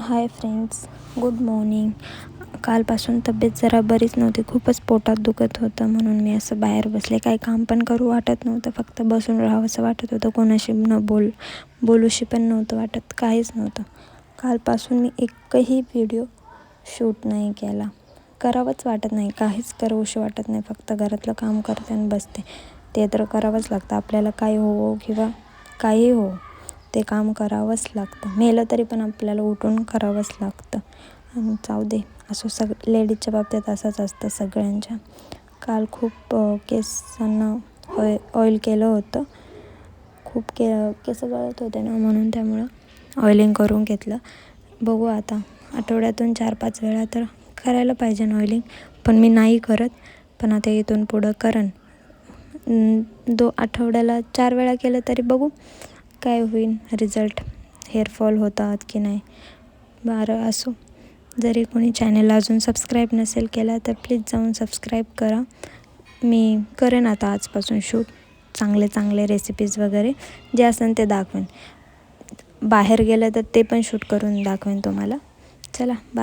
Hi friends, good morning. कालपासून तब्येत जरा बरीच नव्हती, खूपच पोटात दुखत होतं, म्हणून मी असं बाहेर बसले. काही काम पण करू वाटत नव्हतं, फक्त बसून राहावंसं वाटत होतं. कोणाशी बोलूशी पण नव्हतं वाटत, काहीच नव्हतं. कालपासून मी एकही व्हिडिओ शूट नाही केला. करावंच वाटत नाही, काहीच करूशी वाटत नाही. फक्त घरातलं काम करते आणि बसते. ते तर करावंच लागतं आपल्याला, काय हो किंवा काही हो, ते काम करावंच लागतं. मेलं तरी पण आपल्याला उठून करावंच लागतं. आणि जाऊ दे, असं लेडीजच्या बाबतीत असंच असतं सगळ्यांच्या. काल खूप केसांना ऑइल केलं होतं. खूप केस गळत होते ना, म्हणून त्यामुळं ऑइलिंग करून घेतलं. बघू आता, आठवड्यातून 4-5 वेळा तर करायला पाहिजे ऑइलिंग, पण मी नाही करत. पण आता इथून पुढं करेन. आठवड्याला 4 वेळा केलं तरी बघू काय होईल रिझल्ट, हेअरफॉल होतात की नाही. बरं असो, जरी कोणी चॅनलला अजून सबस्क्राईब नसेल केला तर प्लीज जाऊन सबस्क्राईब करा. मी करेन आता आजपासून शूट, चांगले रेसिपीज वगैरे जे असेल ते दाखवेन. बाहेर गेलं तर ते पण शूट करून दाखवेन तुम्हाला. चला बाय.